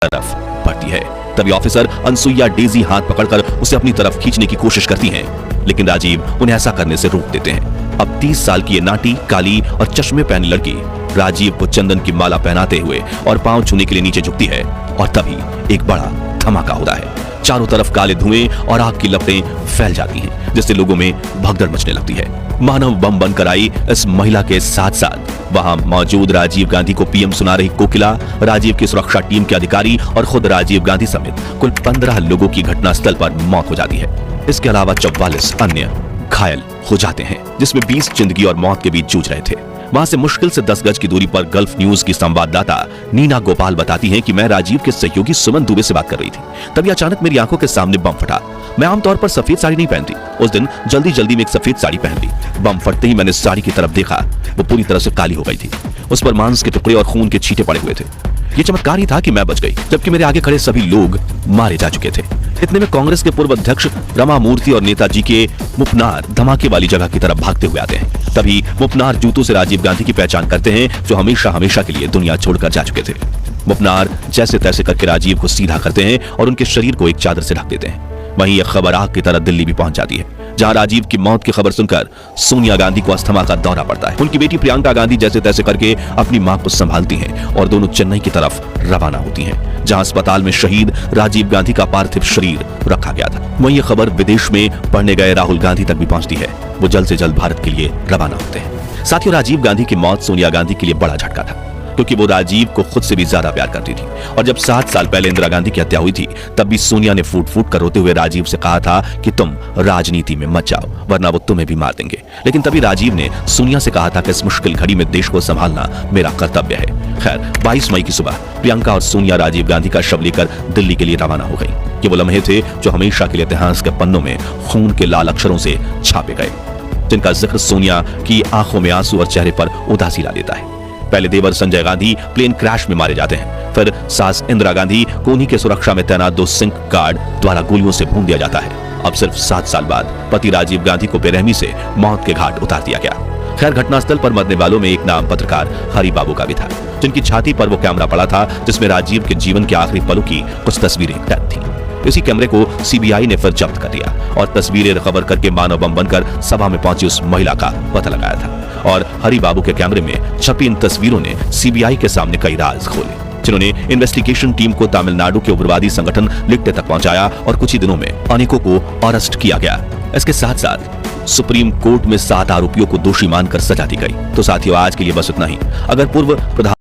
तरफ बढ़ती है। तभी ऑफिसर अनसुईया डेजी हाथ पकड़कर उसे अपनी तरफ खींचने की कोशिश करती हैं, लेकिन राजीव उन्हें ऐसा करने से रोक देते हैं। अब 30 साल की ये नाटी, काली और चश्मे पहनी लड़की राजीव को चंदन की माला पहनाते हुए और पांव छूने के लिए नीचे झुकती है और तभी एक बड़ा धमाका होता है। चारों तरफ काले धुएं और आग की लपटें फैल जाती हैं, जिससे लोगों में भगदड़ मचने लगती है। मानव बम बनकर आई इस महिला के साथ साथ वहां मौजूद राजीव गांधी को पीएम सुना रही कोकिला, राजीव की सुरक्षा टीम के अधिकारी और खुद राजीव गांधी समेत कुल 15 लोगों की घटनास्थल पर मौत हो जाती है। इसके अलावा 44 अन्य घायल हो जाते हैं, जिसमें 20 जिंदगी और मौत के बीच जूझ रहे थे। वहां से मुश्किल से 10 गज की दूरी पर गल्फ न्यूज की संवाददाता नीना गोपाल बताती हैं कि मैं राजीव के सहयोगी सुमन दुबे से बात कर रही थी। तभी अचानक मेरी आंखों के सामने बम फटा। मैं आमतौर पर सफेद साड़ी नहीं पहनती, उस दिन जल्दी में एक सफेद साड़ी पहन ली। बम फटते ही मैंने साड़ी की तरफ देखा, वो पूरी तरह से काली हो गई थी। उस पर मांस के टुकड़े और खून के छींटे पड़े हुए थे। ये चमत्कार ही था कि मैं बच गई, जबकि मेरे आगे खड़े सभी लोग मारे जा चुके थे। इतने में कांग्रेस के पूर्व अध्यक्ष रमा मूर्ति और नेताजी के मुपनार धमाके वाली जगह की तरफ भागते हुए आते हैं। तभी मुपनार जूतों से राजीव गांधी की पहचान करते हैं, जो हमेशा के लिए दुनिया छोड़कर जा चुके थे। मुपनार जैसे तैसे करके राजीव को सीधा करते हैं और उनके शरीर को एक चादर से ढक देते हैं। वहीं यह खबर आग की तरह दिल्ली भी पहुंच जाती है, जहां राजीव की मौत की खबर सुनकर सोनिया गांधी को अस्थमा का दौरा पड़ता है। उनकी बेटी प्रियंका गांधी जैसे तैसे करके अपनी मां को संभालती हैं और दोनों चेन्नई की तरफ रवाना होती हैं, जहां अस्पताल में शहीद राजीव गांधी का पार्थिव शरीर रखा गया था। वहीं यह खबर विदेश में पढ़ने गए राहुल गांधी तक भी पहुंचती है। वो जल्द से जल्द भारत के लिए रवाना होते हैं। साथियों, राजीव गांधी की मौत सोनिया गांधी के लिए बड़ा झटका था, क्योंकि वो राजीव को खुद से भी ज्यादा प्यार करती थी। और जब 7 साल पहले इंदिरा गांधी की हत्या हुई थी, तब भी सोनिया ने फूट कर रोते हुए राजीव से कहा था कि तुम राजनीति में मत जाओ, वरना वो तुम्हें भी मार देंगे। लेकिन तभी राजीव ने सोनिया से कहा था कि इस मुश्किल घड़ी में देश को संभालना मेरा कर्तव्य है। खैर, 22 मई की सुबह प्रियंका और सोनिया राजीव गांधी का शव लेकर दिल्ली के लिए रवाना हो गई। ये वो लम्हे थे जो हमेशा के लिए इतिहास के पन्नों में खून के लाल अक्षरों से छापे गए, जिनका जिक्र सोनिया की आंखों में आंसू और चेहरे पर उदासी ला देता है। पहले देवर संजय गांधी प्लेन क्रैश में मारे जाते हैं, फिर सास इंदिरा गांधी को उन्हीं के सुरक्षा में तैनात 2 सिंक गार्ड द्वारा गोलियों से भून दिया जाता है। अब सिर्फ 7 साल बाद पति राजीव गांधी को बेरहमी से मौत के घाट उतार दिया गया। खैर, घटनास्थल पर मरने वालों में एक नाम पत्रकार हरि बाबू का भी था, जिनकी छाती पर वो कैमरा पड़ा था जिसमें राजीव के जीवन के आखिरी पलों की कुछ तस्वीरें कैद थी। इसी कैमरे को सीबीआई ने फिर जब्त कर लिया और तस्वीरें रिकवर करके मानव बम बनकर सभा में पहुंची उस महिला का पता लगाया था। और हरि बाबू के कैमरे में छपी इन तस्वीरों ने सीबीआई के सामने कई राज खोले, जिन्होंने इन्वेस्टिगेशन टीम को तमिलनाडु के उग्रवादी संगठन लिट्टे तक पहुंचाया और कुछ ही दिनों में अनेकों को अरेस्ट किया गया। इसके साथ साथ सुप्रीम कोर्ट में 7 आरोपियों को दोषी मानकर सजा दी गई। तो साथियों, आज के लिए बस इतना ही। अगर पूर्व प्रधान